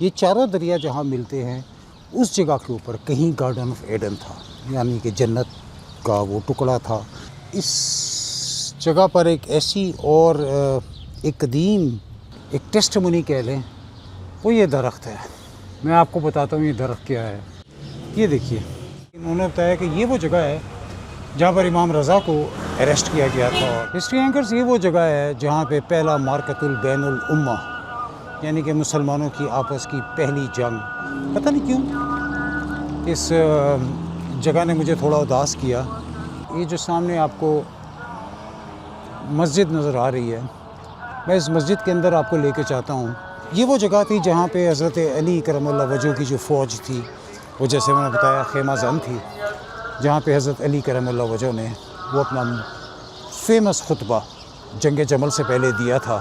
یہ چاروں دریا جہاں ملتے ہیں اس جگہ کے اوپر کہیں گارڈن آف ایڈن تھا، یعنی کہ جنت کا وہ ٹکڑا تھا۔ اس جگہ پر ایک ایسی اور ایک قدیم ایک ٹیسٹمونی کہہ لیں، وہ یہ درخت ہے۔ میں آپ کو بتاتا ہوں یہ درخت کیا ہے۔ یہ دیکھیے، انہوں نے بتایا کہ یہ وہ جگہ ہے جہاں پر امام رضا کو اریسٹ کیا گیا تھا۔ ہسٹری اینکرز، یہ وہ جگہ ہے جہاں پہ پہلا مارکۃ البین الامہ، یعنی کہ مسلمانوں کی آپس کی پہلی جنگ، پتہ نہیں کیوں اس جگہ نے مجھے تھوڑا اداس کیا۔ یہ جو سامنے آپ کو مسجد نظر آ رہی ہے، میں اس مسجد کے اندر آپ کو لے کے چاہتا ہوں۔ یہ وہ جگہ تھی جہاں پہ حضرت علی کرم اللہ وجہ کی جو فوج تھی، وہ جیسے میں نے بتایا خیمہ زن تھی، جہاں پہ حضرت علی کرم اللہ وجہ نے وہ اپنا فیمس خطبہ جنگ جمل سے پہلے دیا تھا۔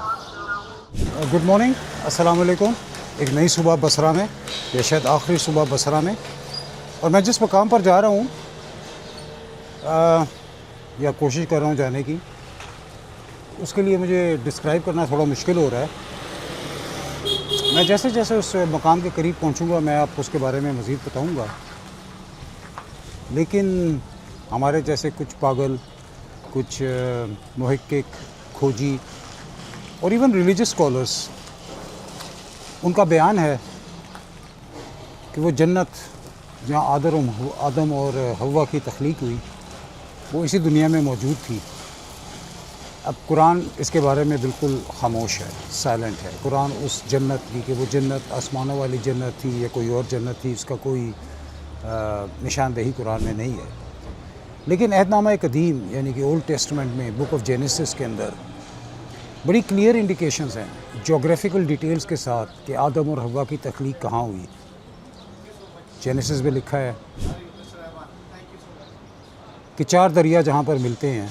گڈ مارننگ، السلام علیکم۔ ایک نئی صبح بصرہ میں، یا شاید آخری صبح بصرہ میں، اور میں جس مقام پر جا رہا ہوں یا کوشش کر رہا ہوں جانے کی، اس کے لیے مجھے ڈسکرائب کرنا تھوڑا مشکل ہو رہا ہے۔ میں جیسے جیسے اس مقام کے قریب پہنچوں گا میں آپ کو اس کے بارے میں مزید بتاؤں گا، لیکن ہمارے جیسے کچھ پاگل، کچھ محقق، کھوجی اور ایون ریلیجس اسکالرس، ان کا بیان ہے کہ وہ جنت جہاں آدم اور حوا کی تخلیق ہوئی، وہ اسی دنیا میں موجود تھی۔ اب قرآن اس کے بارے میں بالکل خاموش ہے، سائلنٹ ہے۔ قرآن اس جنت کی کہ وہ جنت آسمانوں والی جنت تھی یا کوئی اور جنت تھی، اس کا کوئی نشاندہی قرآن میں نہیں ہے۔ لیکن عہد نامہ قدیم یعنی کہ اولڈ ٹیسٹمنٹ میں بک آف جینیسس کے اندر بڑی کلیئر انڈیکیشنز ہیں جیوگرافیکل ڈیٹیلز کے ساتھ کہ آدم اور حوا کی تخلیق کہاں ہوئی۔ جینیسس میں لکھا ہے کہ 4 دریا جہاں پر ملتے ہیں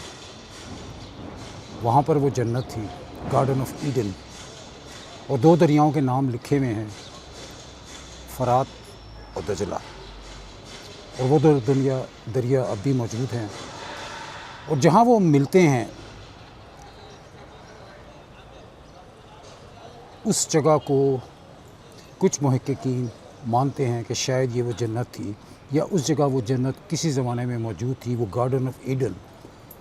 وہاں پر وہ جنت تھی، گارڈن آف ایڈن، اور 2 دریاؤں کے نام لکھے ہوئے ہیں، فرات اور دجلہ، اور وہ 2 دریا اب بھی موجود ہیں۔ اور جہاں وہ ملتے ہیں اس جگہ کو کچھ محققین مانتے ہیں کہ شاید یہ وہ جنت تھی، یا اس جگہ وہ جنت کسی زمانے میں موجود تھی، وہ گارڈن آف ایڈن۔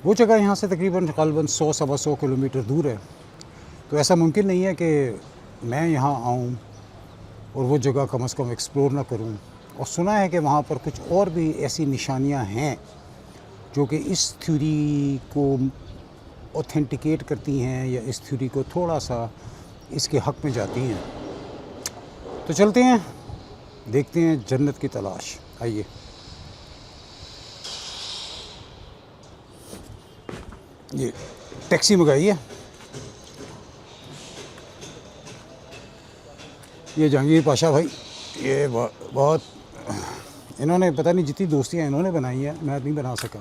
وہ جگہ یہاں سے تقریباً 100-125 کلومیٹر دور ہے، تو ایسا ممکن نہیں ہے کہ میں یہاں آؤں اور وہ جگہ کم از کم ایکسپلور نہ کروں۔ اور سنا ہے کہ وہاں پر کچھ اور بھی ایسی نشانیاں ہیں جو کہ اس تھیوری کو اوتھینٹیکیٹ کرتی ہیں یا اس تھیوری کو تھوڑا سا اس کے حق میں جاتی ہیں۔ تو چلتے ہیں، دیکھتے ہیں جنت کی تلاش۔ آئیے۔ یہ ٹیکسی منگائی ہے، یہ جہانگیر پاشا بھائی، یہ بہت انہوں نے پتہ نہیں جتنی دوستیاں انہوں نے بنائی ہیں میں نہیں بنا سکا۔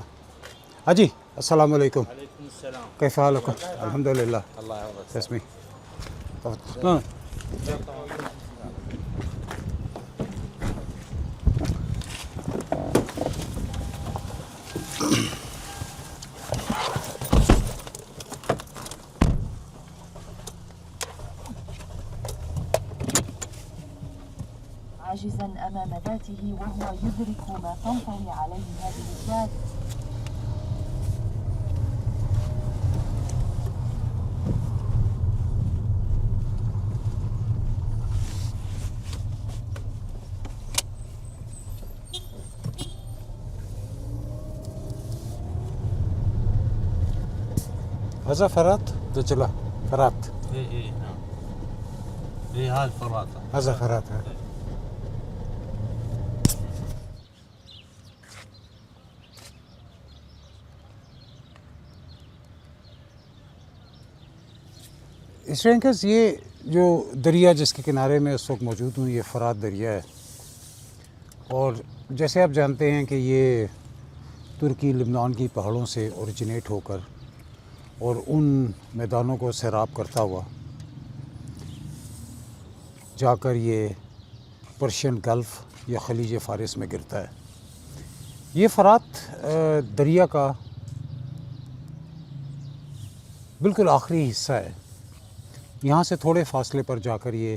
ہاں جی، السلام علیکم۔ وعلیکم السلام۔ کیف حالکم؟ الحمدللہ۔ اللہ حافظ۔ اسمی عاجزا أمام ذاته وهو يدرك ما تنطوي عليه هذه الذات. هذا فرات دجلة، فرات، اي نعم، اي هذا فراطة، هذا فرات ہے۔ اسٹرینکرز، یہ جو دریا جس کے کنارے میں اس وقت موجود ہوں یہ فرات دریا ہے، اور جیسے آپ جانتے ہیں کہ یہ ترکی لبنان کی پہاڑوں سے اوریجنیٹ ہو کر اور ان میدانوں کو سیراب کرتا ہوا جا کر یہ پرشین گلف یا خلیج فارس میں گرتا ہے۔ یہ فرات دریا کا بالکل آخری حصہ ہے۔ یہاں سے تھوڑے فاصلے پر جا کر یہ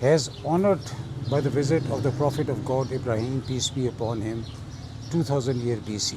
has honoured by the visit of the Prophet of God Ibrahim, peace be upon him, 2000 year BC।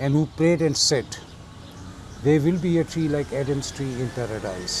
and who prayed and said there will be a tree like Adam's tree in paradise,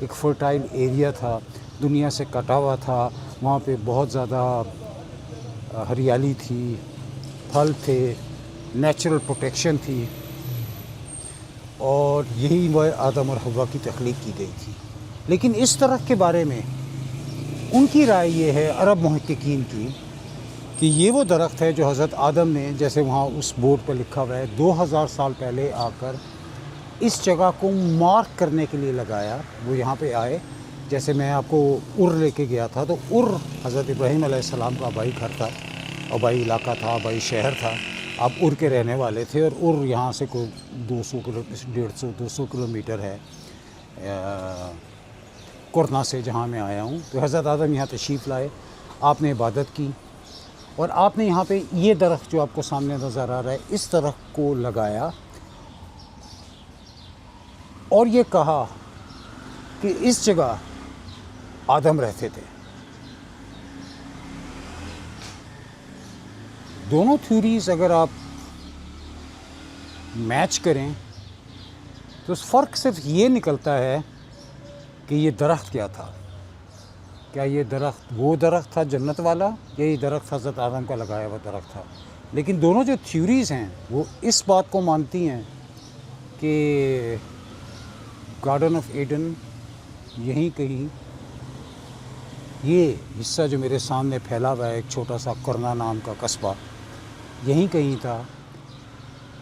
ایک fertile area تھا، دنیا سے کٹا ہوا تھا، وہاں پہ بہت زیادہ ہریالی تھی، پھل تھے، نیچرل پروٹیکشن تھی، اور یہی وہ آدم اور حوا کی تخلیق کی گئی تھی۔ لیکن اس درخت کے بارے میں ان کی رائے یہ ہے عرب محققین کی کہ یہ وہ درخت ہے جو حضرت آدم نے، جیسے وہاں اس بورڈ پہ لکھا ہوا ہے، 2000 سال پہلے آ کر اس جگہ کو مارک کرنے کے لیے لگایا۔ وہ یہاں پہ آئے، جیسے میں آپ کو ار لے کے گیا تھا، تو ار حضرت ابراہیم علیہ السلام کا آبائی گھر تھا، آبائی علاقہ تھا، آبائی شہر تھا۔ آپ ار کے رہنے والے تھے، اور ار یہاں سے کوئی 200 کلومیٹر ہے کرنا سے، جہاں میں آیا ہوں۔ تو حضرت آدم یہاں تشریف لائے، آپ نے عبادت کی، اور آپ نے یہاں پہ یہ درخت جو آپ کو سامنے نظر آ رہا ہے، اس درخت کو لگایا، اور یہ کہا کہ اس جگہ آدم رہتے تھے۔ دونوں تھیوریز اگر آپ میچ کریں تو اس فرق صرف یہ نکلتا ہے کہ یہ درخت کیا تھا۔ کیا یہ درخت وہ درخت تھا جنت والا، یا یہ درخت حضرت آدم کا لگایا ہوا درخت تھا؟ لیکن دونوں جو تھیوریز ہیں وہ اس بات کو مانتی ہیں کہ گارڈن آف ایڈن یہیں کہیں، یہ حصہ جو میرے سامنے پھیلا ہوا ہے، ایک چھوٹا سا کرنا نام کا قصبہ، یہیں کہیں تھا۔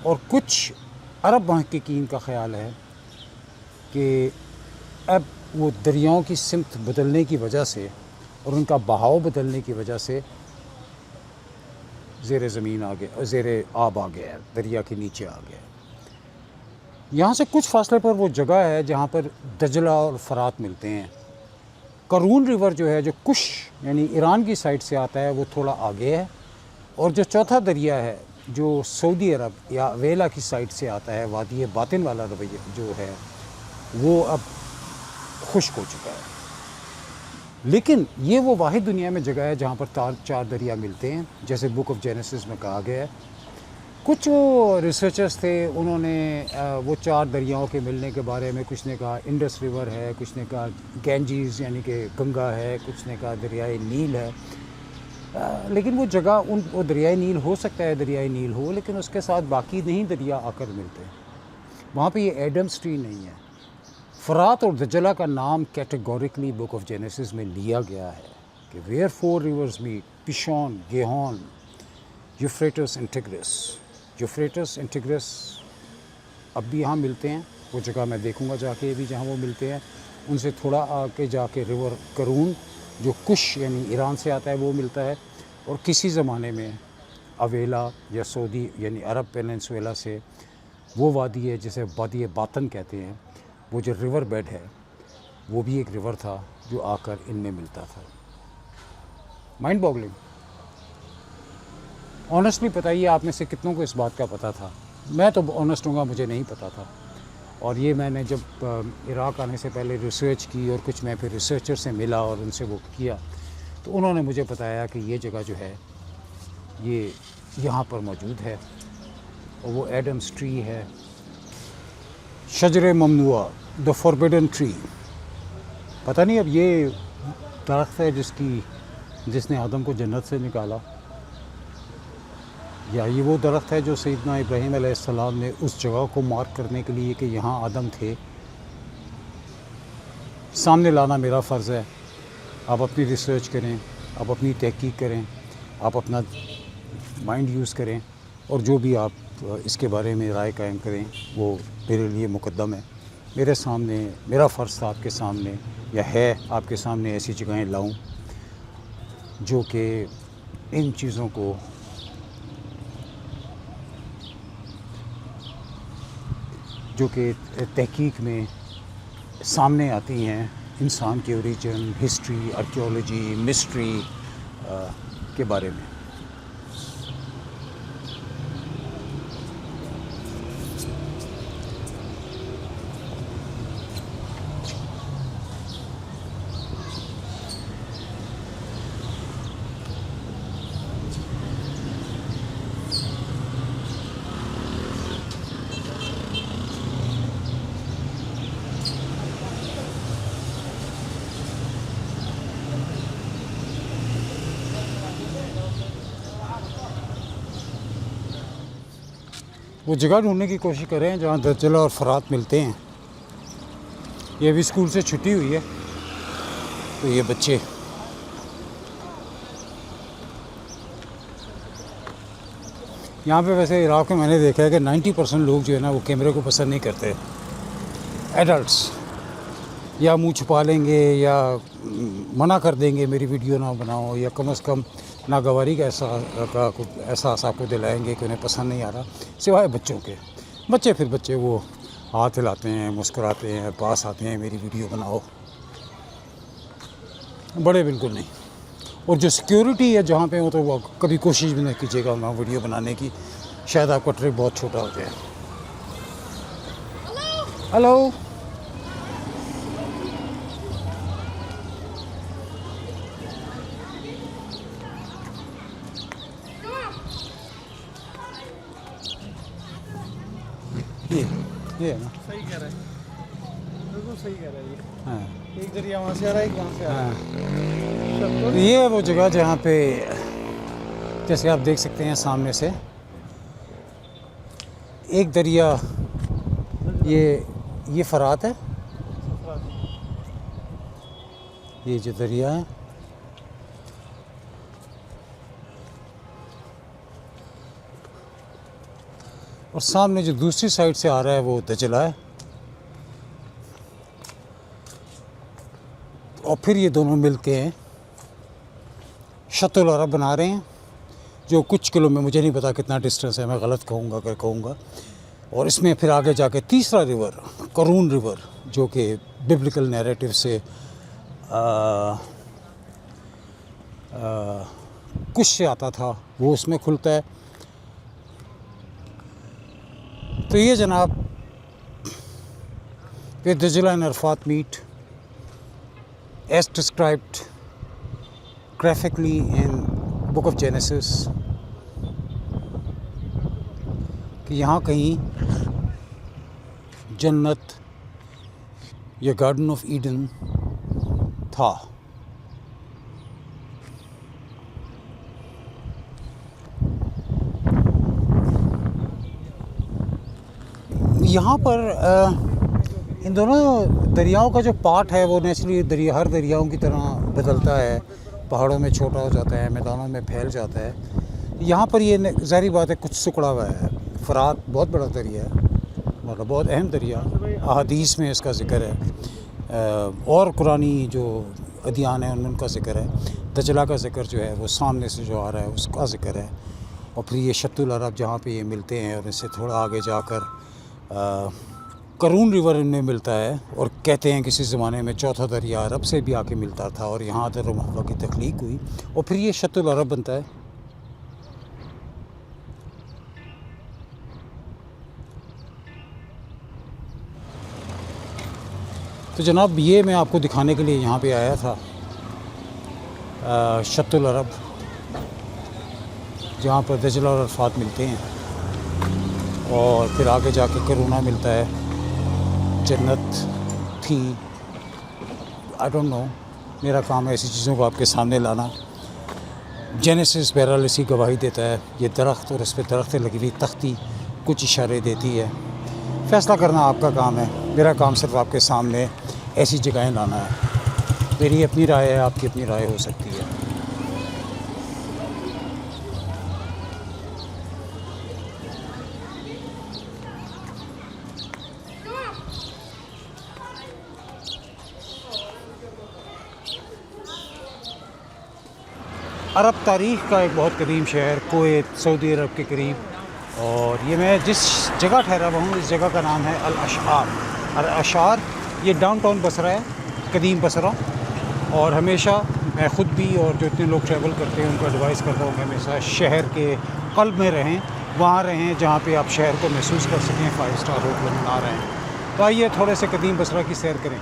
اور کچھ عرب محققین کا خیال ہے کہ اب وہ دریاؤں کی سمت بدلنے کی وجہ سے اور ان کا بہاؤ بدلنے کی وجہ سے زیر زمین آ گیا، زیر آب آ گیا ہے، دریا کے نیچے آ گیا ہے۔ یہاں سے کچھ فاصلے پر وہ جگہ ہے جہاں پر دجلہ اور فرات ملتے ہیں۔ قرون ریور جو ہے، جو کش یعنی ایران کی سائڈ سے آتا ہے، وہ تھوڑا آگے ہے، اور جو چوتھا دریا ہے جو سعودی عرب یا ویلا کی سائڈ سے آتا ہے، وادی باطن والا رویہ جو ہے، وہ اب خشک ہو چکا ہے۔ لیکن یہ وہ واحد دنیا میں جگہ ہے جہاں پر چار دریا ملتے ہیں، جیسے بک آف جینیسس میں کہا گیا ہے۔ کچھ وہ ریسرچرز تھے، انہوں نے وہ 4 دریاؤں کے ملنے کے بارے میں، کچھ نے کہا انڈس ریور ہے، کچھ نے کہا گینجیز یعنی کہ گنگا ہے، کچھ نے کہا دریائے نیل ہے۔ لیکن وہ جگہ وہ دریائے نیل ہو سکتا ہے، دریائے نیل ہو، لیکن اس کے ساتھ باقی نہیں دریا آ کر ملتے۔ وہاں پہ یہ ایڈمز ٹری نہیں ہے۔ فرات اور دجلہ کا نام کیٹیگوریکلی بک آف جینیسس میں لیا گیا ہے کہ where 4 rivers meet, Pishon, Gihon, Euphrates and Tigris. Euphrates and Tigris اب بھی یہاں ملتے ہیں، وہ جگہ میں دیکھوں گا جا کے بھی جہاں وہ ملتے ہیں۔ ان سے تھوڑا آگے جا کے ریور قرون جو کش یعنی ایران سے آتا ہے، وہ ملتا ہے، اور کسی زمانے میں اویلا یا سعودی یعنی عرب پیننسولا سے وہ وادی ہے جسے وادی باطن کہتے ہیں، وہ جو ریور بیڈ ہے، وہ بھی ایک ریور تھا جو آ کر ان میں ملتا تھا۔ Mind boggling. آنیسٹلی بتائیے آپ میں سے کتنوں کو اس بات کا پتہ تھا؟ میں تو آنیسٹ ہوں گا، مجھے نہیں پتہ تھا۔ اور یہ میں نے جب عراق آنے سے پہلے ریسرچ کی، اور کچھ میں پھر ریسرچر سے ملا اور ان سے وہ کیا، تو انہوں نے مجھے بتایا کہ یہ جگہ جو ہے یہ یہاں پر موجود ہے، اور وہ ایڈمز ٹری ہے، شجر ممنوع، دا فوربیڈن ٹری۔ پتہ نہیں اب یہ درخت ہے جس نے آدم کو جنت سے نکالا، یا یہ وہ درخت ہے جو سیدنا ابراہیم علیہ السلام نے اس جگہ کو مارک کرنے کے لیے کہ یہاں آدم تھے، سامنے لانا میرا فرض ہے۔ آپ اپنی ریسرچ کریں، آپ اپنی تحقیق کریں، آپ اپنا مائنڈ یوز کریں، اور جو بھی آپ اس کے بارے میں رائے قائم کریں وہ میرے لیے مقدم ہے۔ میرے سامنے میرا فرض تھا آپ کے سامنے، یا ہے آپ کے سامنے، ایسی جگہیں لاؤں جو کہ ان چیزوں کو جو کہ تحقیق میں سامنے آتی ہیں، انسان کے اوریجن، ہسٹری، آرکیولوجی، مسٹری کے بارے میں۔ وہ جگہ ڈھونڈنے کی کوشش کر رہے ہیں جہاں دجلہ اور فرات ملتے ہیں. یہ ابھی اسکول سے چھٹی ہوئی ہے تو یہ بچے یہاں پہ ویسے عراق میں نے دیکھا ہے کہ 90% لوگ جو ہے نا وہ کیمرے کو پسند نہیں کرتے. ایڈلٹس یا منہ چھپا لیں گے یا منع کر دیں گے میری ویڈیو نہ بناؤ، یا کم از کم ناگواری کا احساس آپ کو دلائیں گے کہ انہیں پسند نہیں آ رہا، سوائے بچوں کے. بچے وہ ہاتھ ہلاتے ہیں، مسکراتے ہیں، پاس آتے ہیں میری ویڈیو بناؤ. بڑے بالکل نہیں. اور جو سیکیورٹی ہے جہاں پہ ہو تو وہ کبھی کوشش بھی نہ کیجیے گا وہاں ویڈیو بنانے کی، شاید آپ کا ٹرک بہت چھوٹا ہو جائے. ہلو یہ ہے نا. صحیح کہہ رہا ہے، بالکل صحیح کہہ رہا ہے. یہ ہاں ایک دریا وہاں سے آ رہا ہے، ایک وہاں سے آ رہا ہاں ہے. یہ ہے وہ جگہ جہاں پہ جیسے آپ دیکھ سکتے ہیں سامنے سے ایک دریا، یہ فرات ہے، یہ جو دریا ہے. اور سامنے جو دوسری سائڈ سے آ رہا ہے وہ دجلہ ہے. اور پھر یہ دونوں مل کے شط العرب بنا رہے ہیں جو کچھ کلو میں، مجھے نہیں پتا کتنا ڈسٹینس ہے، میں غلط کہوں گا اگر کہوں گا. اور اس میں پھر آگے جا کے تیسرا ریور قرون ریور جو کہ ببلیکل نیریٹو سے کچھ سے آتا تھا وہ اس میں کھلتا ہے. تو یہ جناب کہ دجلہ and Arafat meet as described graphically in Book of Genesis، کہ یہاں کہیں جنت یا گارڈن آف ایڈن تھا. یہاں پر ان دونوں دریاؤں کا جو پارٹ ہے وہ نیچرلی ہر دریاؤں کی طرح بدلتا ہے، پہاڑوں میں چھوٹا ہو جاتا ہے، میدانوں میں پھیل جاتا ہے. یہاں پر یہ ظاہری بات ہے کچھ سکڑا ہوا ہے. فرات بہت بڑا دریا ہے، مطلب بہت اہم دریا، احادیث میں اس کا ذکر ہے اور قرآنی جو ادیان ہیں ان کا ذکر ہے. دجلہ کا ذکر جو ہے وہ سامنے سے جو آ رہا ہے اس کا ذکر ہے. اور پھر یہ شط العرب جہاں پہ یہ ملتے ہیں اور اس سے تھوڑا آگے جا کر قرون ریور ان میں ملتا ہے. اور کہتے ہیں کسی زمانے میں چوتھا دریا عرب سے بھی آ کے ملتا تھا اور یہاں در و محبت کی تخلیق ہوئی اور پھر یہ شط العرب بنتا ہے. تو جناب یہ میں آپ کو دکھانے کے لیے یہاں پہ آیا تھا شط العرب جہاں پر دجلہ اور عرفات ملتے ہیں اور پھر آگے جا کے کرونا ملتا ہے. جنت تھی، آئی ڈونٹ نو، میرا کام ہے ایسی چیزوں کو آپ کے سامنے لانا. جینیسس بہرحال اسی گواہی دیتا ہے. یہ درخت اور اس پہ درخت لگی ہوئی تختی کچھ اشارے دیتی ہے. فیصلہ کرنا آپ کا کام ہے، میرا کام صرف آپ کے سامنے ایسی جگہیں لانا ہے. میری اپنی رائے ہے، آپ کی اپنی رائے ہو سکتی ہے. عرب تاریخ کا ایک بہت قدیم شہر، کویت، سعودی عرب کے قریب. اور یہ میں جس جگہ ٹھہرا ہوا ہوں اس جگہ کا نام ہے الاشعار. الاشعار یہ ڈاؤن ٹاؤن بصرہ ہے، قدیم بصرہ. اور ہمیشہ میں خود بھی اور جو اتنے لوگ ٹریول کرتے ہیں ان کو ایڈوائز کرتا ہوں کہ ہمیشہ شہر کے قلب میں رہیں، وہاں رہیں جہاں پہ آپ شہر کو محسوس کر سکیں. 5 اسٹار ہوٹل میں نہ رہیں. تو آئیے تھوڑے سے قدیم بصرہ کی سیر کریں.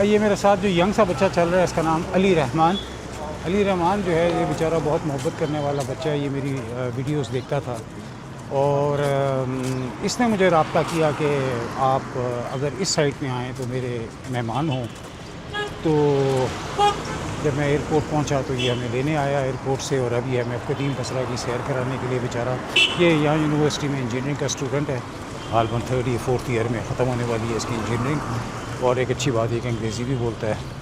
یہ میرے ساتھ جو ینگ سا بچہ چل رہا ہے اس کا نام علی رحمان. علی رحمان جو ہے یہ بیچارہ بہت محبت کرنے والا بچہ ہے، یہ میری ویڈیوز دیکھتا تھا اور اس نے مجھے رابطہ کیا کہ آپ اگر اس سائٹ میں آئیں تو میرے مہمان ہوں. تو جب میں ایئرپورٹ پہنچا تو یہ ہمیں لینے آیا ایئرپورٹ سے، اور ابھی ہمیں قدیم بصرہ کی سیر کرانے کے لیے. بیچارہ یہ یہاں یونیورسٹی میں انجینئرنگ کا اسٹوڈنٹ ہے، غالباً 3rd یا 4th ایئر میں ختم ہونے والی ہے اس کی انجینئرنگ، اور ایک اچھی بات یہ کہ انگریزی بھی بولتا ہے.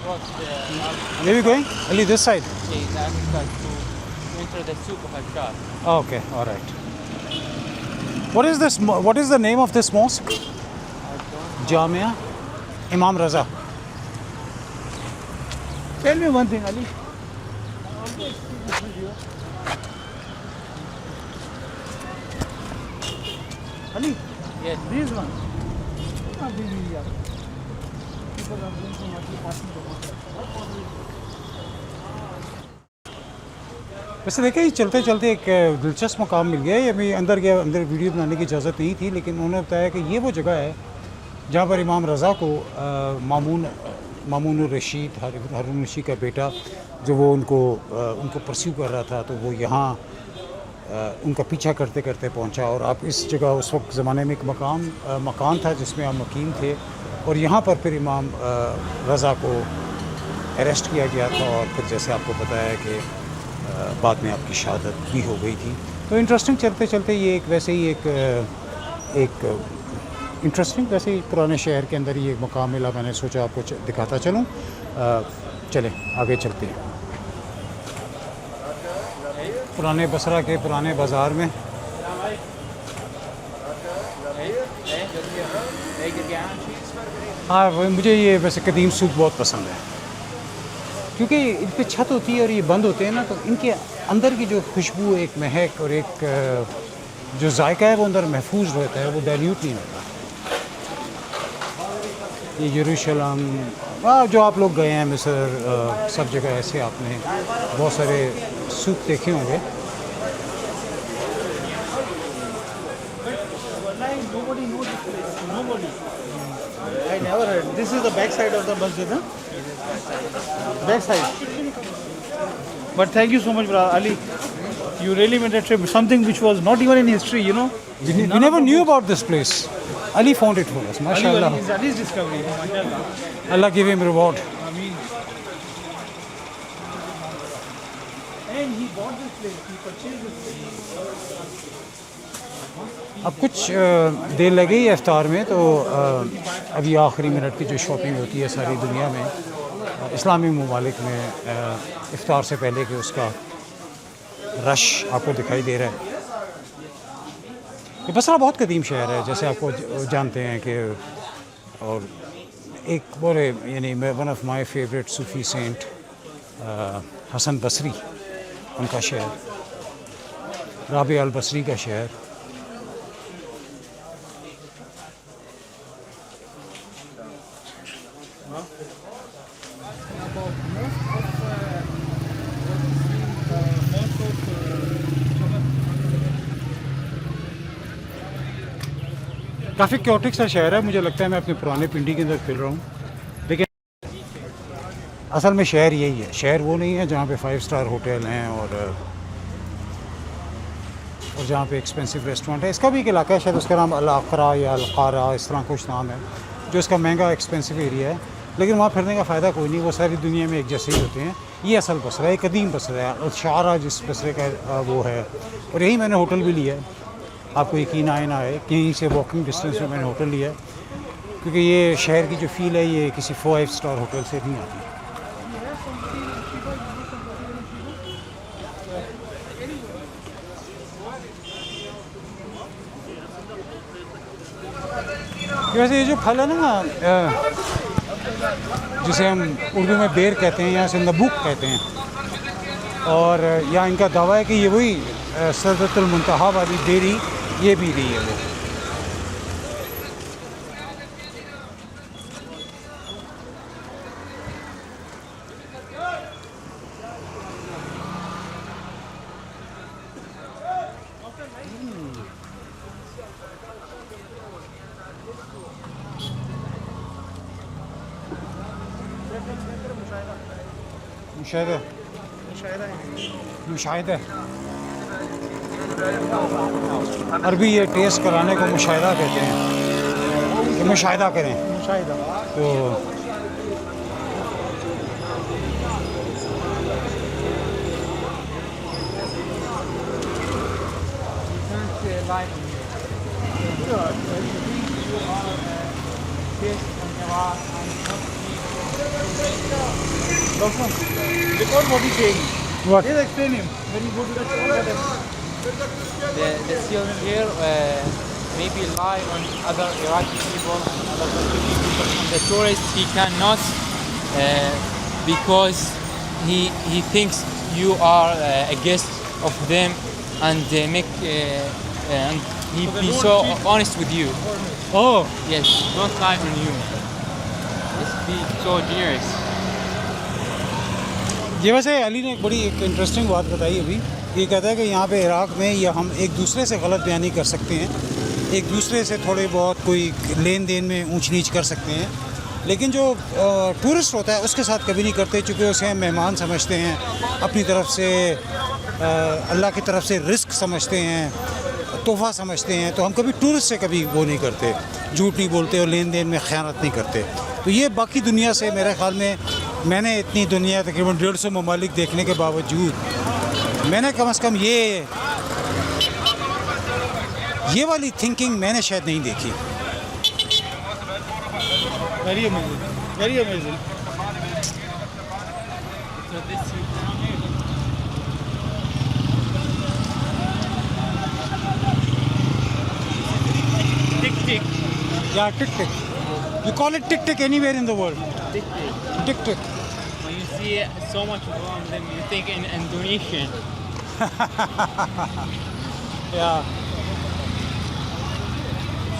Where are we going? Ali, this side? to enter the Souk of Ashar. Oh, okay, all right. What is this? What is the name of this mosque? Jamia Imam Raza. Tell me one thing, Ali. Ali, Yes. this one. Ah, this is here. People are going to Makki passing the water. ویسے دیکھیں چلتے چلتے ایک دلچسپ مقام مل گیا. یہ ابھی اندر گیا، اندر ویڈیو بنانے کی اجازت نہیں تھی، لیکن انہوں نے بتایا کہ یہ وہ جگہ ہے جہاں پر امام رضا کو مامون الرشید، ہارون الرشید کا بیٹا جو وہ ان کو پرسیو کر رہا تھا، تو وہ یہاں ان کا پیچھا کرتے کرتے پہنچا. اور آپ اس جگہ اس وقت زمانے میں ایک مکان تھا جس میں آپ مقیم تھے، اور یہاں پر پھر امام رضا کو اریسٹ کیا گیا تھا، اور پھر جیسے آپ کو پتہ ہے کہ بعد میں آپ کی شہادت بھی ہو گئی تھی. تو انٹرسٹنگ چلتے چلتے یہ ایک ویسے ہی ایک انٹرسٹنگ ویسے ہی پرانے شہر کے اندر ہی ایک مقام ملا. میں نے سوچا آپ کو دکھاتا چلوں. چلیں آگے چلتے ہیں. پرانے بصرہ کے پرانے بازار میں ہاں مجھے یہ ویسے قدیم سوق بہت پسند ہے، کیونکہ ان پہ چھت ہوتی ہے اور یہ بند ہوتے ہیں نا، تو ان کے اندر کی جو خوشبو، ایک مہک اور ایک جو ذائقہ ہے وہ اندر محفوظ رہتا ہے، وہ ڈائلیوٹ نہیں ہوتا. یہ یروشلم جو آپ لوگ گئے ہیں مصر، سب جگہ ایسے آپ نے بہت سارے سوق دیکھے ہوں گے. Nobody knows this place. Nobody. I never heard. This is the back side of the masjid, huh? Back side. But thank you so much, brother Ali. You really made a trip. Something which was not even in history, you know. We never knew about this place. Ali found it for us. MashaAllah. Ali is Ali's discovery. MashaAllah. Allah give him reward. Ameen. And he bought this place. He purchased this place. اب کچھ دیر لگے ہی افطار میں، تو ابھی آخری minute کی جو شاپنگ ہوتی ہے ساری دنیا میں، اسلامی ممالک میں افطار سے پہلے کہ اس کا رش آپ کو دکھائی دے رہا ہے. یہ بصرہ بہت قدیم شہر ہے جیسے آپ کو جانتے ہیں کہ، اور ایک بڑے یعنی one of my favourite Sufi saint Hasan Basri, ان کا شہر، رابع البصری کا شہر. کافی کیوٹک سا شہر ہے. مجھے لگتا ہے میں اپنے پرانے پنڈی کے اندر پھر رہا ہوں، لیکن اصل میں شہر یہی ہے. شہر وہ نہیں ہے جہاں پہ 5 اسٹار ہوٹل ہیں اور جہاں پہ ایکسپینسو ریسٹورنٹ ہے. اس کا بھی ایک علاقہ ہے، شاید اس کا نام العقرہ یا القارہ اس طرح کچھ نام ہے، جو اس کا مہنگا ایکسپینسو ایریا ہے، لیکن وہاں پھرنے کا فائدہ کوئی نہیں. وہ ساری دنیا میں ایک جیسے ہی ہوتے ہیں. یہ اصل بصرہ ہے، قدیم بصرہ ہے، الشعرہ جس بصرے کا وہ ہے. اور یہی میں نے ہوٹل بھی لیا ہے. آپ کو یقین آئے نہ آئے، یہیں سے واکنگ ڈسٹینس میں نے ہوٹل لیا ہے، کیونکہ یہ شہر کی جو فیل ہے یہ کسی 5 اسٹار ہوٹل سے نہیں آتی. ویسے یہ جو پھل ہے نا، جسے ہم اردو میں بیر کہتے ہیں، یہاں سے نبوک کہتے ہیں، اور یہاں ان کا دعویٰ ہے کہ یہ وہی سدرۃ المنتہا والی بیری یہ بھی رہی ہے. وہ مشاہدہ مشاہدہ عربی یہ ٹیسٹ کرانے کو مشاہدہ کہتے ہیں کہ مشاہدہ کریں تو Record what he's saying. What? Just explain him. When you go to the store, The ceiling here maybe lie on other Iraqi people, other Turkish people, and the tourists he cannot because he thinks you are a guest of them and and he be so honest with you. Oh, Yes, don't lie on you. Just be so generous. یہ ویسے علی نے ایک بڑی ایک interesting بات بتائی ابھی. یہ کہتا ہے کہ یہاں پہ عراق میں یا ہم ایک دوسرے سے غلط بیانی کر سکتے ہیں, ایک دوسرے سے تھوڑے بہت کوئی لین دین میں اونچ نیچ کر سکتے ہیں, لیکن جو ٹورسٹ ہوتا ہے اس کے ساتھ کبھی نہیں کرتے, چونکہ اسے مہمان سمجھتے ہیں, اپنی طرف سے اللہ کی طرف سے رزق سمجھتے ہیں, تحفہ سمجھتے ہیں. تو ہم کبھی ٹورسٹ سے کبھی وہ نہیں کرتے, جھوٹ نہیں بولتے اور لین دین میں خیانت نہیں کرتے. تو یہ باقی دنیا سے میرے خیال میں نے اتنی دنیا تقریباً 150 ممالک دیکھنے کے باوجود میں نے کم از کم یہ والی تھنکنگ میں نے شاید نہیں دیکھی. very amazing. Very amazing. Tick. یا tick tick, you call it tick tick anywhere in the world. Tick tick. When you see so much around them, you think in Indonesian. یا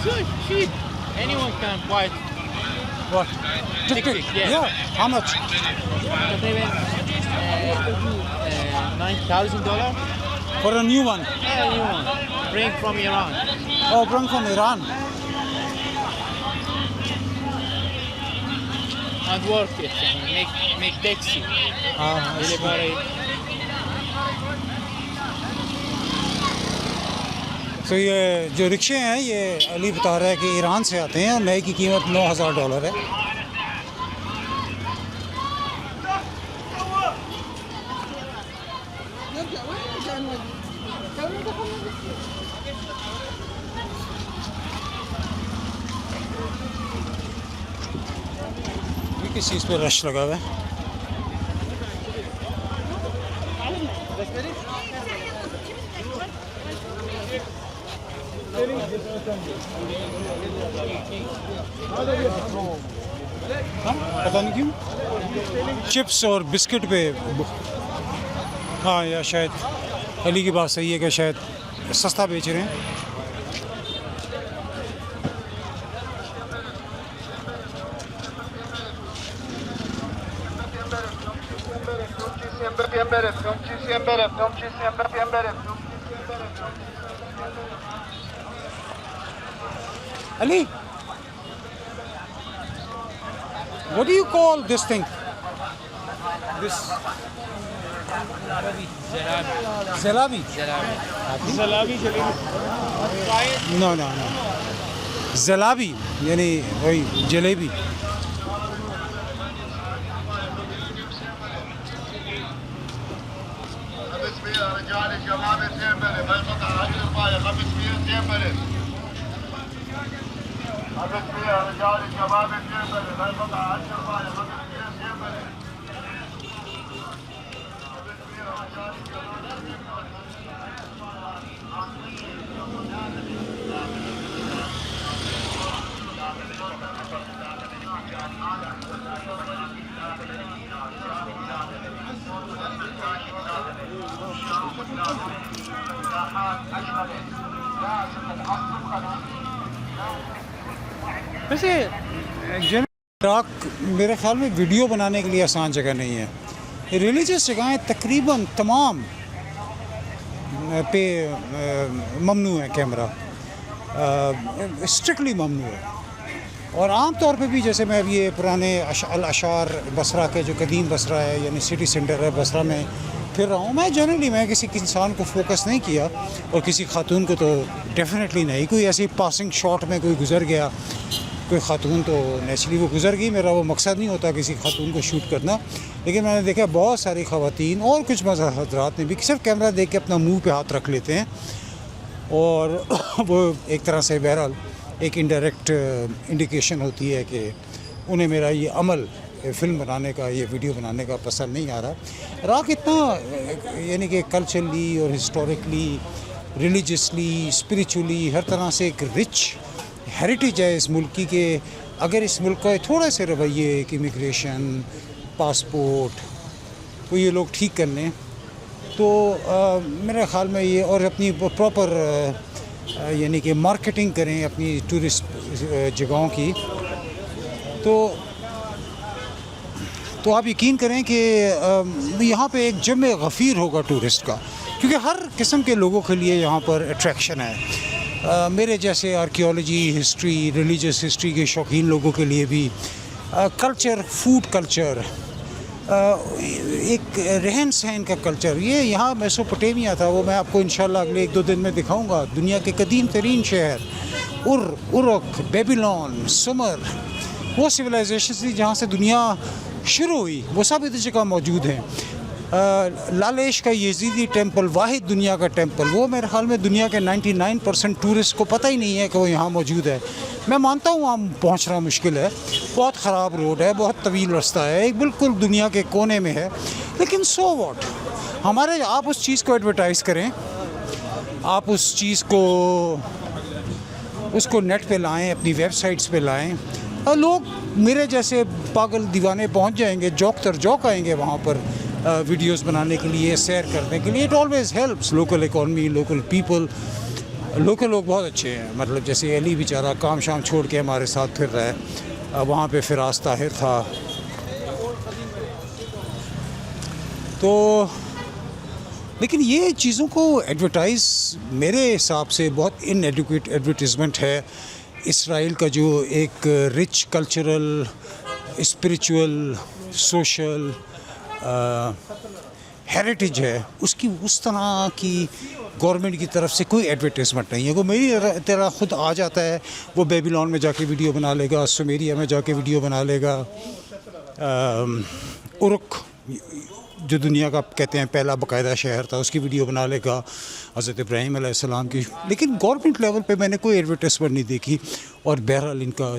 So cheap. Anyone can buy it. What tick Tick tick. tick, yeah. یا how much? تقريبا $9,000. For a new one. Yeah, you want. Bring from Iran. او bring from Iran. And work it. Make taxi. Delivery. تو یہ جو رکشے ہیں یہ علی بتا رہا ہے کہ ایران سے آتے ہیں اور نئے کی قیمت $9,000 ہے. یہ کس چیز پہ رش لگا ہوا ہے؟ پتہ نہیں کیوں چپس اور بسکٹ پہ. ہاں یا شاید علی کی بات صحیح ہے کہ شاید سستا بیچ رہے ہیں. علی, what do you call this thing? This Zalabi. Salami, No. Zalabi یعنی وہی جلیبی. ویسے عراق میرے خیال میں ویڈیو بنانے کے لیے آسان جگہ نہیں ہے. ریلیجیس جگہیں تقریباً تمام پہ ممنوع ہے کیمرہ, اسٹرکٹلی ممنوع ہے. اور عام طور پہ بھی جیسے میں اب یہ پرانے الاشعار بصرہ کے جو قدیم بصرہ ہے یعنی سٹی سینٹر ہے بصرہ میں پھر رہا ہوں. میں جنرلی میں کسی انسان کو فوکس نہیں کیا اور کسی خاتون کو تو ڈیفینیٹلی نہیں. کوئی ایسی پاسنگ شاٹ میں کوئی گزر گیا کوئی خاتون تو نیچرلی وہ گزر گئی, میرا وہ مقصد نہیں ہوتا کسی خاتون کو شوٹ کرنا. لیکن میں نے دیکھا بہت ساری خواتین اور کچھ مذہب حضرات نے بھی صرف کیمرہ دیکھ کے اپنا منہ پہ ہاتھ رکھ لیتے ہیں اور وہ ایک طرح سے بہرحال ایک انڈائریکٹ انڈیکیشن ہوتی ہے کہ انہیں میرا یہ عمل فلم بنانے کا یہ ویڈیو بنانے کا پسند نہیں آ رہا. عراق اتنا یعنی کہ کلچرلی اور ہسٹوریکلی ریلیجسلی اسپریچولی ہر طرح سے ایک رچ ہیریٹیج ہے اس ملک کی کہ اگر اس ملک کا تھوڑے سے رویے ایک امیگریشن پاسپورٹ کو یہ لوگ ٹھیک کر لیں تو میرے خیال میں یہ اور اپنی پراپر یعنی کہ مارکیٹنگ کریں اپنی ٹورسٹ جگہوں کی تو آپ یقین کریں کہ یہاں پہ ایک جمع غفیر ہوگا ٹورسٹ کا, کیونکہ ہر قسم کے لوگوں کے لیے یہاں پر اٹریکشن ہے. میرے جیسے آرکیولوجی ہسٹری ریلیجس ہسٹری کے شوقین لوگوں کے لیے بھی کلچر فوڈ کلچر ایک رہن سہن کا کلچر. یہ یہاں میسوپوٹیمیا تھا وہ میں آپ کو انشاءاللہ اگلے 1-2 دن میں دکھاؤں گا. دنیا کے قدیم ترین شہر عرق بیبیلون سمر وہ سویلائزیشن تھی جہاں سے دنیا شروع ہوئی وہ سب ادھر جگہ موجود ہیں. لالش کا یزیدی ٹیمپل واحد دنیا کا ٹیمپل وہ میرے خیال میں دنیا کے 99% ٹورسٹ کو پتہ ہی نہیں ہے کہ وہ یہاں موجود ہے. میں مانتا ہوں وہاں پہنچنا مشکل ہے, بہت خراب روڈ ہے, بہت طویل رستہ ہے, ایک بالکل دنیا کے کونے میں ہے, لیکن سو واٹ ہمارے آپ اس چیز کو ایڈورٹائز کریں, آپ اس چیز کو نیٹ پہ لائیں اپنی ویب سائٹس پہ لائیں اور لوگ میرے جیسے پاگل دیوانے پہنچ جائیں گے, جوک تر جوک آئیں گے وہاں پر ویڈیوز بنانے کے لیے سیر کرنے کے لیے. It always helps local economy local people. Local لوگ بہت اچھے ہیں, مطلب جیسے علی بیچارہ کام شام چھوڑ کے ہمارے ساتھ پھر رہا ہے, وہاں پہ فراز طاہر تھا. تو لیکن یہ چیزوں کو ایڈورٹائز میرے حساب سے بہت ان ایڈوکیٹ ایڈورٹیزمنٹ ہے. اسرائیل کا جو ایک rich cultural spiritual social heritage ہے اس کی اس طرح کی گورنمنٹ کی طرف سے کوئی ایڈورٹیزمنٹ نہیں ہے. وہ میری طرح خود آ جاتا ہے, وہ بیبیلون میں جا کے ویڈیو بنا لے گا, سمیریا میں جا کے ویڈیو بنا لے گا, عرق جو دنیا کا کہتے ہیں پہلا باقاعدہ شہر تھا اس کی ویڈیو بنا لے گا, حضرت ابراہیم علیہ السلام کی. لیکن گورنمنٹ لیول پہ میں نے کوئی ایڈورٹیزمنٹ نہیں دیکھی. اور بہرحال ان کا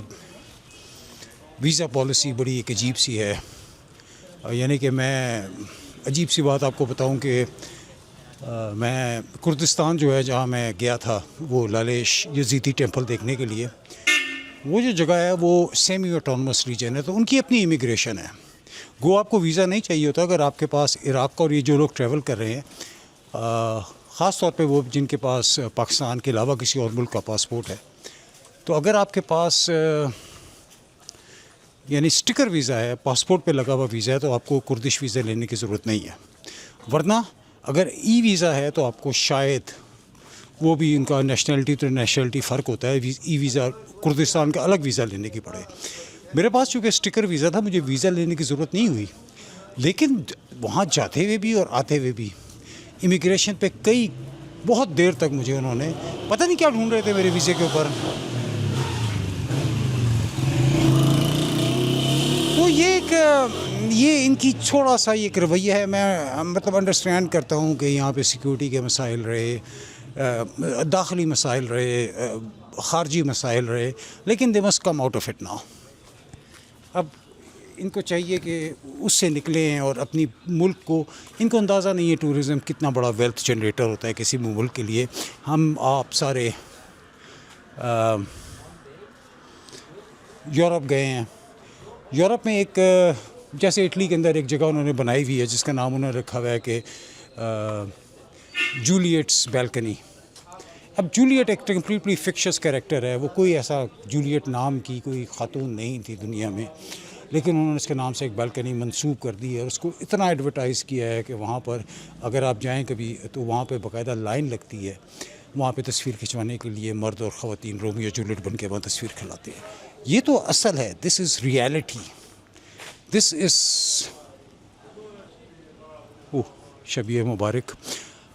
ویزا پالیسی بڑی ایک عجیب سی ہے. یعنی کہ میں عجیب سی بات آپ کو بتاؤں کہ میں کردستان جو ہے جہاں میں گیا تھا وہ لالش یزیدی ٹیمپل دیکھنے کے لیے, وہ جو جگہ ہے وہ سیمی آٹونومس ریجن ہے, تو ان کی اپنی امیگریشن ہے. گو آپ کو ویزا نہیں چاہیے ہوتا اگر آپ کے پاس عراق کا, اور یہ جو لوگ ٹریول کر رہے ہیں خاص طور پہ وہ جن کے پاس پاکستان کے علاوہ کسی اور ملک کا پاسپورٹ ہے, تو اگر آپ کے پاس یعنی اسٹکر ویزا ہے, پاسپورٹ پہ لگا ہوا ویزا ہے, تو آپ کو کردش ویزا لینے کی ضرورت نہیں ہے. ورنہ اگر ای ویزا ہے تو آپ کو شاید وہ بھی ان کا نیشنلٹی تو نیشنلٹی فرق ہوتا ہے, ای ویزا کردستان کا الگ ویزا لینے کی پڑے. میرے پاس چونکہ اسٹکر ویزا تھا مجھے ویزا لینے کی ضرورت نہیں ہوئی. لیکن وہاں جاتے ہوئے بھی اور آتے ہوئے بھی امیگریشن پہ بہت دیر تک مجھے انہوں نے پتہ نہیں کیا ڈھونڈ رہے تھے میرے ویزے کے اوپر. تو یہ ان کی تھوڑا سا ایک رویہ ہے. میں مطلب انڈرسٹینڈ کرتا ہوں کہ یہاں پہ سیکیورٹی کے مسائل رہے, داخلی مسائل رہے, خارجی مسائل رہے, لیکن they must come out of it now. اب ان کو چاہیے کہ اس سے نکلیں اور اپنی ملک کو, ان کو اندازہ نہیں ہے ٹورزم کتنا بڑا ویلتھ جنریٹر ہوتا ہے کسی ملک کے لیے. ہم آپ سارے یورپ گئے ہیں, یورپ میں ایک جیسے اٹلی کے اندر ایک جگہ انہوں نے بنائی ہوئی ہے جس کا نام انہوں نے رکھا ہوا ہے کہ جولیٹس بالکنی. اب جولیٹ ایک کمپلیٹلی فکشس کیریکٹر ہے, وہ کوئی ایسا جولیٹ نام کی کوئی خاتون نہیں تھی دنیا میں, لیکن انہوں نے اس کے نام سے ایک بالکنی منسوب کر دی ہے اور اس کو اتنا ایڈورٹائز کیا ہے کہ وہاں پر اگر آپ جائیں کبھی تو وہاں پہ باقاعدہ لائن لگتی ہے, وہاں پہ تصویر کھنچوانے کے لیے مرد اور خواتین رومیو جولیٹ بن کے وہاں تصویر کھلاتے ہیں. یہ تو اصل ہے. دس از ریالٹی. دس از شبیہ مبارک.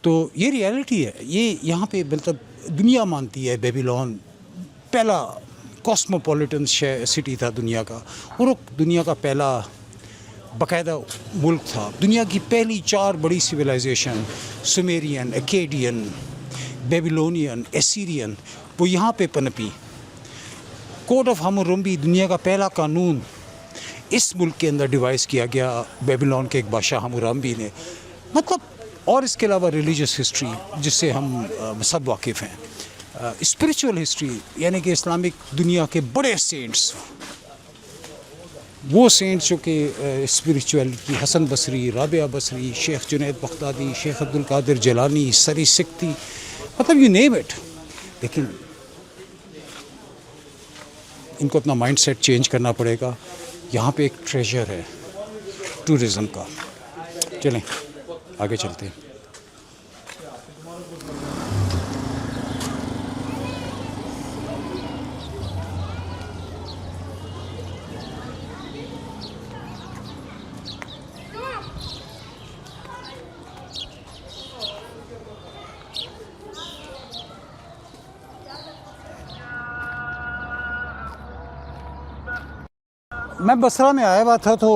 تو یہ ریالٹی ہے. یہ یہاں پہ مطلب دنیا مانتی ہے بیبیلون پہلا کاسموپولیٹن سٹی تھا دنیا کا، اور دنیا کا پہلا باقاعدہ ملک تھا. دنیا کی پہلی 4 بڑی سویلائزیشن، سومیرین، ایکیڈین، بیبیلونین، ایسیرین، وہ یہاں پہ پنپی. کوڈ آف ہمورمبی دنیا کا پہلا قانون اس ملک کے اندر ڈیوائز کیا گیا بیبیلون کے ایک بادشاہ ہمورمبی نے. مطلب اور اس کے علاوہ ریلیجس ہسٹری جس سے ہم سب واقف ہیں، اسپریچول ہسٹری یعنی کہ اسلامک دنیا کے بڑے سینٹس، وہ سینٹس جو کہ اسپریچویلٹی، حسن بصری، رابعہ بصری، شیخ جنید بغدادی، شیخ عبد القادر جیلانی، سری سکتی، مطلب یو نیم اٹ. لیکن ان کو اپنا مائنڈ سیٹ چینج کرنا پڑے گا. یہاں پہ ایک ٹریجر ہے ٹورزم کا. چلیں آگے چلتے ہیں. میں بصرہ میں آیا ہوا تھا تو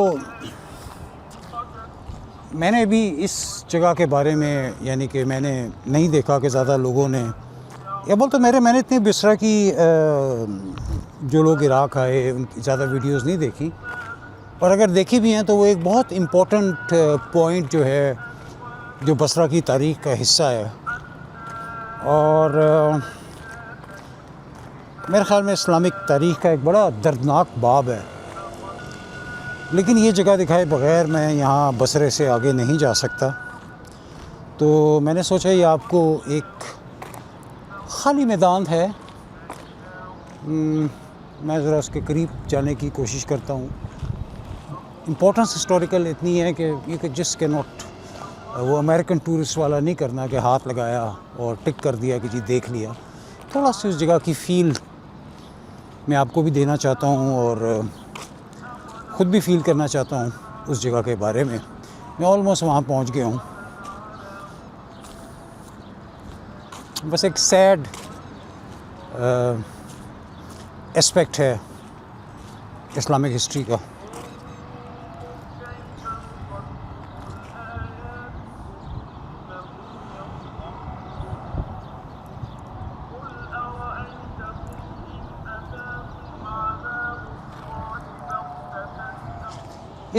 میں نے بھی اس جگہ کے بارے میں یعنی کہ میں نے نہیں دیکھا کہ زیادہ لوگوں نے یا بول تو میں نے اتنے بصرہ کی جو لوگ عراق آئے ان کی زیادہ ویڈیوز نہیں دیکھی، اور اگر دیکھی بھی ہیں تو وہ ایک بہت امپورٹنٹ پوائنٹ جو ہے جو بصرہ کی تاریخ کا حصہ ہے. اور میرے خیال میں اسلامک تاریخ کا ایک بڑا دردناک باب ہے. لیکن یہ جگہ دکھائے بغیر میں یہاں بصرے سے آگے نہیں جا سکتا، تو میں نے سوچا یہ آپ کو ایک خالی میدان ہے، میں ذرا اس کے قریب جانے کی کوشش کرتا ہوں. امپورٹنس ہسٹوریکل اتنی ہے کہ یہ جس کے نوٹ وہ امریکن ٹورسٹ والا نہیں کرنا کہ ہاتھ لگایا اور ٹک کر دیا کہ جی دیکھ لیا. تھوڑا سا اس جگہ کی فیل میں آپ کو بھی دینا چاہتا ہوں اور خود بھی فیل کرنا چاہتا ہوں اس جگہ کے بارے میں. میں آلموسٹ وہاں پہنچ گیا ہوں. بس ایک سیڈ اسپیکٹ ہے اسلامک ہسٹری کا.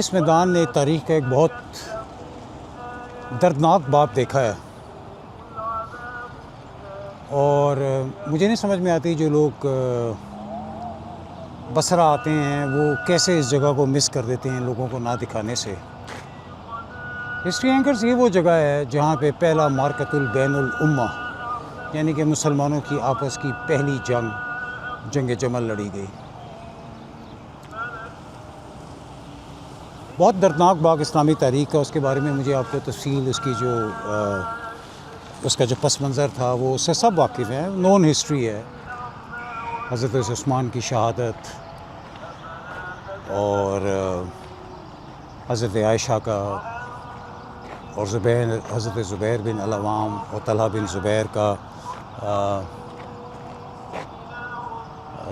اس میدان نے تاریخ کا ایک بہت دردناک باب دیکھا ہے، اور مجھے نہیں سمجھ میں آتی جو لوگ بصرہ آتے ہیں وہ کیسے اس جگہ کو مس کر دیتے ہیں لوگوں کو نہ دکھانے سے. ہسٹری اینکرز یہ وہ جگہ ہے جہاں پہ پہلا مارکۃ البین الامہ یعنی کہ مسلمانوں کی آپس کی پہلی جنگ جمل لڑی گئی. بہت دردناک باغ اسلامی تاریخ کا. اس کے بارے میں مجھے آپ کو تفصیل اس کی جو اس کا جو پس منظر تھا وہ اس سے سب واقف ہیں. نون ہسٹری ہے. حضرت عثمان کی شہادت اور حضرت عائشہ کا اور حضرت زبیر بن العوام اور طلحہ بن زبیر کا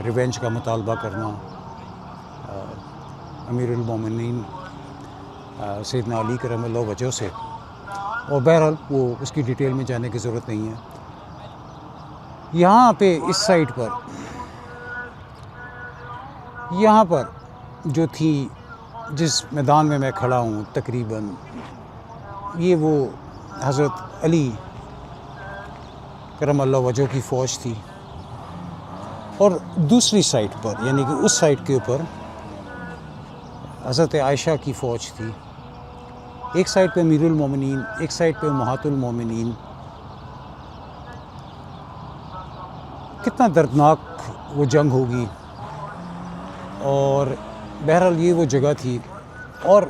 ریونج کا مطالبہ کرنا، امیر المومنین سیدنا علی کرم اللہ وجہ سے. اور بہرحال وہ اس کی ڈیٹیل میں جانے کی ضرورت نہیں ہے. یہاں پہ اس سائٹ پر یہاں پر جو تھی جس میدان میں میں کھڑا ہوں تقریباً یہ وہ حضرت علی کرم اللہ وجہ کی فوج تھی، اور دوسری سائٹ پر یعنی کہ اس سائٹ کے اوپر حضرت عائشہ کی فوج تھی. ایک سائٹ پہ امیر المومنین، ایک سائٹ پہ امہات المومنین. کتنا دردناک وہ جنگ ہوگی. اور بہرحال یہ وہ جگہ تھی. اور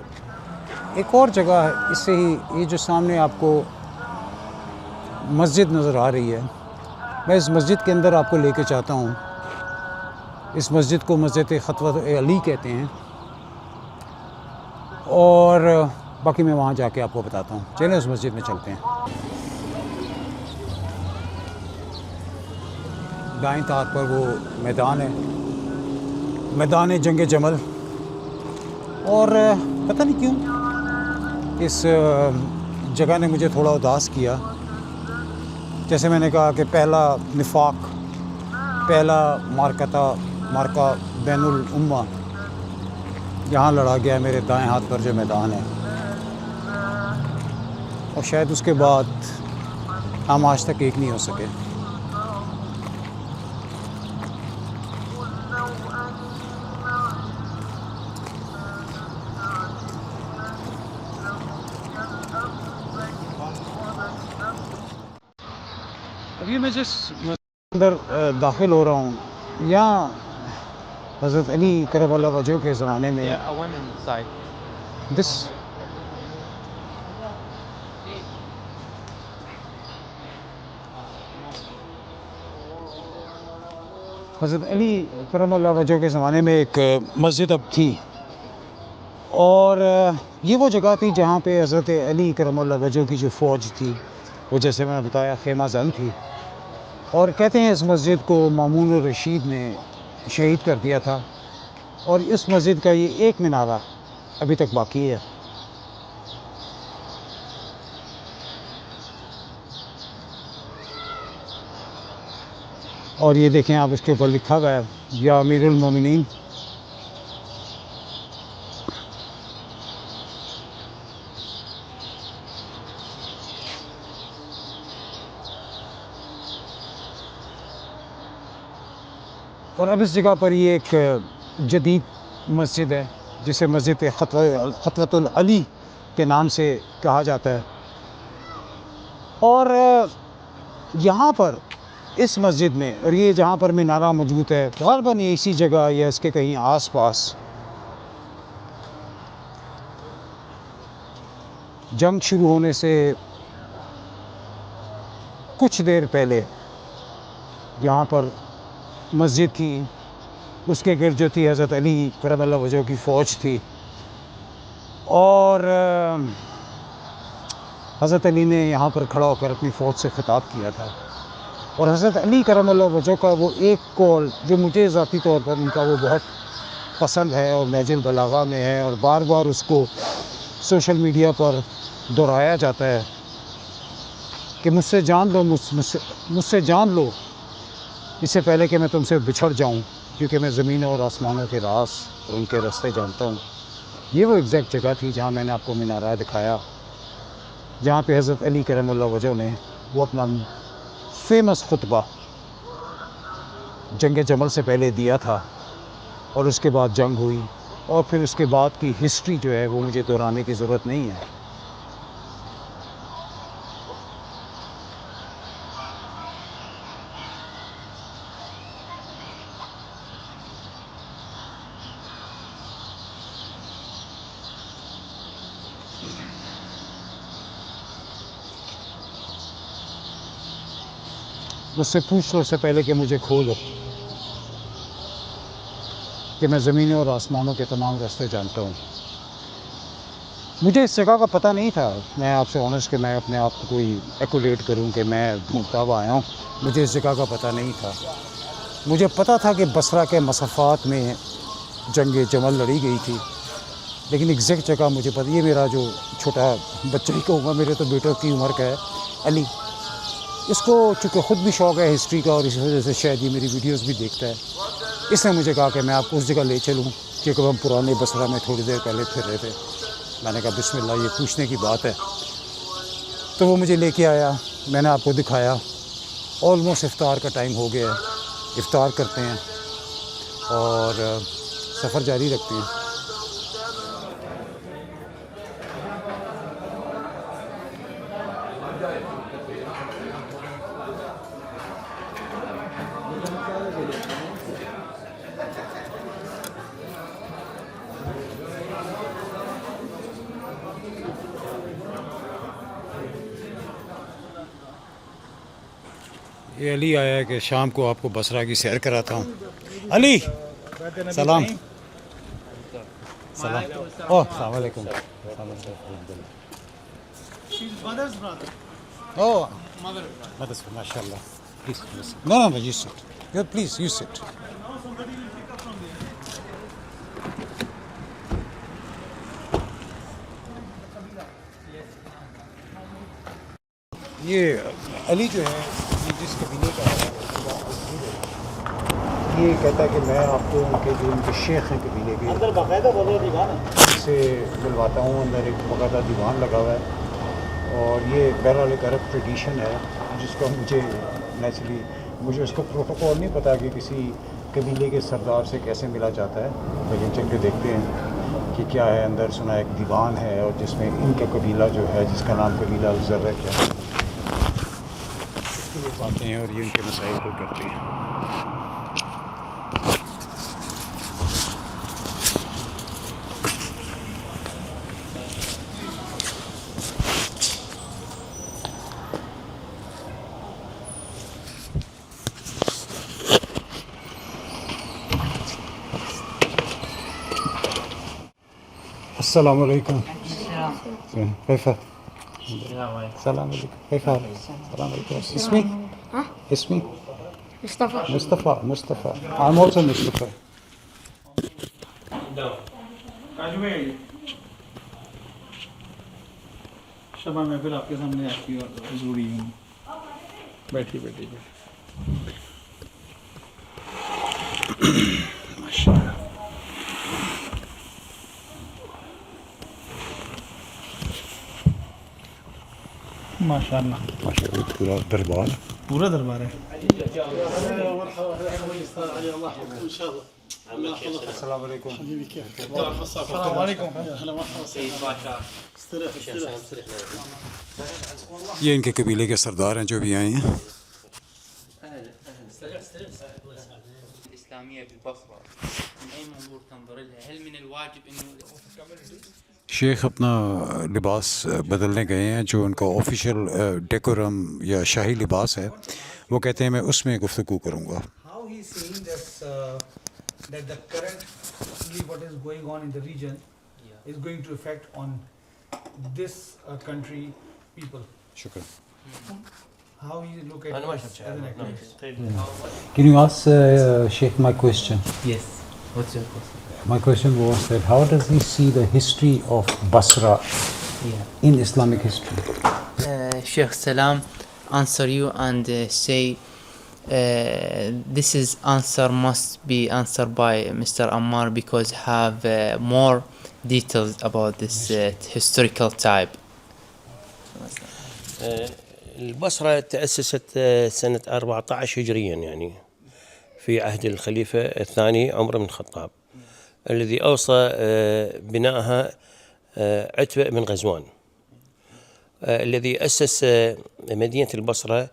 ایک اور جگہ ہے اس سے ہی، یہ جو سامنے آپ کو مسجد نظر آ رہی ہے، میں اس مسجد کے اندر آپ کو لے کے چاہتا ہوں. اس مسجد کو مسجد خطوۃ علی کہتے ہیں، اور باقی میں وہاں جا کے آپ کو بتاتا ہوں. چلیں اس مسجد میں چلتے ہیں. دائیں طرف پر وہ میدان ہے، میدان جنگ جمل، اور پتہ نہیں کیوں اس جگہ نے مجھے تھوڑا اداس کیا. جیسے میں نے کہا کہ پہلا نفاق، پہلا مارکہ بین الامہ یہاں لڑا گیا، میرے دائیں ہاتھ پر جو میدان ہے، اور شاید اس کے بعد ہم آج تک ایک نہیں ہو سکے. ابھی میں جس اندر داخل ہو رہا ہوں، یہاں حضرت علی کرم اللہ وجہہ کے زمانے میں Yeah, a women's side. دس حضرت علی کرم اللہ وجہہ کے زمانے میں ایک مسجد اب تھی، اور یہ وہ جگہ تھی جہاں پہ حضرت علی کرم اللہ وجہہ کی جو فوج تھی وہ، جیسے میں نے بتایا، خیمہ زن تھی. اور کہتے ہیں اس مسجد کو مامون الرشید نے شہید کر دیا تھا، اور اس مسجد کا یہ ایک مینارہ ابھی تک باقی ہے. اور یہ دیکھیں آپ، اس کے اوپر لکھا ہوا ہے یا امیر المومنین. اور اب اس جگہ پر یہ ایک جدید مسجد ہے جسے مسجد خطوۃ علی کے نام سے کہا جاتا ہے. اور یہاں پر اس مسجد میں، اور یہ جہاں پر مینارہ موجود ہے، غالباً یہ اسی جگہ یا اس کے کہیں آس پاس جنگ شروع ہونے سے کچھ دیر پہلے یہاں پر مسجد تھی. اس کے گرد جو تھی حضرت علی کرم اللہ وجہہ کی فوج تھی، اور حضرت علی نے یہاں پر کھڑا ہو کر اپنی فوج سے خطاب کیا تھا. اور حضرت علی کرم اللہ وجہہ کا وہ ایک قول جو مجھے ذاتی طور پر ان کا وہ بہت پسند ہے اور نہج البلاغہ میں ہے، اور بار بار اس کو سوشل میڈیا پر دہرایا جاتا ہے کہ مجھ سے جان لو اس سے پہلے کہ میں تم سے بچھڑ جاؤں، کیونکہ میں زمین اور آسمانوں کے راز اور ان کے راستے جانتا ہوں. یہ وہ ایگزیکٹ جگہ تھی جہاں میں نے آپ کو مینارہ دکھایا، جہاں پہ حضرت علی کرم اللہ وجہہ نے وہ اپنا فیمس خطبہ جنگ جمل سے پہلے دیا تھا، اور اس کے بعد جنگ ہوئی، اور پھر اس کے بعد کی ہسٹری جو ہے وہ مجھے دہرانے کی ضرورت نہیں ہے. مجھ سے پوچھ لو اس سے پہلے کہ مجھے کھو لو کہ میں زمینیں اور آسمانوں کے تمام راستے جانتا ہوں. مجھے اس جگہ کا پتہ نہیں تھا. میں آپ سے آنیسٹ کہ میں اپنے آپ کو کوئی ایکولیٹ کروں کہ میں گھومتا ہوا آیا ہوں. مجھے اس جگہ کا پتہ نہیں تھا. مجھے پتہ تھا کہ بصرہ کے مسافات میں جنگ جمل لڑی گئی تھی، لیکن ایگزیکٹ جگہ مجھے پتہ. یہ میرا جو چھوٹا بچہ ہی کہوں گا، میرے تو بیٹوں کی عمر کا ہے، علی، اس کو چونکہ خود بھی شوق ہے ہسٹری کا، اور اس وجہ سے شاید یہ میری ویڈیوز بھی دیکھتا ہے. اس نے مجھے کہا کہ میں آپ کو اس جگہ لے چلوں کیونکہ ہم پرانے بصرہ میں تھوڑی دیر پہلے پھر رہے تھے. میں نے کہا بسم اللہ، یہ پوچھنے کی بات ہے. تو وہ مجھے لے کے آیا، میں نے آپ کو دکھایا. آلموسٹ افطار کا ٹائم ہو گیا ہے، افطار کرتے ہیں اور سفر جاری رکھتے ہیں. یہ علی آیا ہے کہ شام کو آپ کو بصرہ کی سیر کراتا ہوں. علی Brother Nabi Salam. Ibrahim. سلام اوہ السلام علیکم She's mother's brother. Oh Mother. ماشاء اللہ please no no you sit please you sit Now somebody will pick up from there. یہ علی جو ہے یہ جس قبیلے کا ہے یہ کہتا ہے کہ میں آپ کو ان کے جو ان کے شیخ ہیں قبیلے کے اندر باقاعدہ بولے دیوان ہے. ان سے ملواتا ہوں. اندر ایک باقاعدہ دیوان لگا ہوا ہے اور یہ بہرحال ایک عرب ٹریڈیشن ہے جس کا مجھے نیچرلی مجھے اس کا پروٹوکول نہیں پتا کہ کسی قبیلے کے سردار سے کیسے ملا جاتا ہے, لیکن چل کے دیکھتے ہیں کہ کیا ہے. اندر سنا ایک دیوان ہے اور جس میں ان کا قبیلہ جو ہے جس کا نام قبیلہ الزرق ہے اس کے لوگ آتے ہیں اور یہ ان کے مسائل کو کرتے ہیں. السلام علیکم. کیف السلام علیکم. کیف حالك؟ السلام علیکم. اسمی اسمی مصطفى مصطفى I'm also مصطفى. شبہ محفل آپ کے سامنے آتی ہے اور ضروری ہوں. بیٹھی بیٹھی ماشاء اللہ پورا دربار پورا دربار ہے. السلام علیکم. السلام علیکم. یہ ان کے قبیلے کے سردار ہیں جو بھی آئے ہیں. الإسلامية بالبصرة من أي منظور تنظر لها؟ هل من الواجب إنه شیخ اپنا لباس بدلنے گئے ہیں جو ان کا آفیشیل ڈیکورم یا شاہی لباس ہے. وہ کہتے ہیں میں اس میں گفتگو کروں گا. How he is saying that the currently what is going on in the region is going to affect on this country people. شکریہ. How he look at this as an activist. Can you ask Sheikh my question? Yes. What's your question? My question was that how does he see the history of Basra in Islamic history? Sheikh Salam answer you and say this is answer must be answered by Mr. Ammar because have more details about this historical type. البصرة تأسست سنة 14 هجريا يعني في عهد الخليفة الثاني عمر بن الخطاب الذي أوصى بنائها عتبة بن غزوان الذي أسس مدينة البصرة.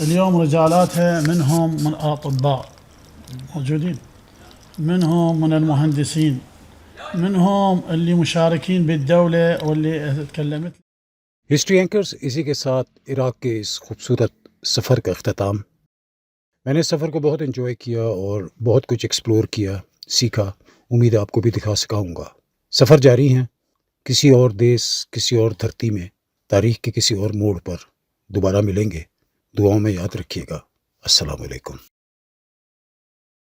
اليوم رجالاتها منهم من الأطباء موجودين, منهم من المهندسين, منهم اللي مشاركين بالدولة واللي تكلمت. ہسٹری اینکرز اسی کے ساتھ عراق کے اس خوبصورت سفر کا اختتام. میں نے اس سفر کو بہت انجوائے کیا اور بہت کچھ ایکسپلور کیا, سیکھا. امید آپ کو بھی دکھا سکاؤں گا. سفر جاری ہیں کسی اور دیس کسی اور دھرتی میں تاریخ کے کسی اور موڑ پر دوبارہ ملیں گے. دعاؤں میں یاد رکھیے گا. السلام علیکم.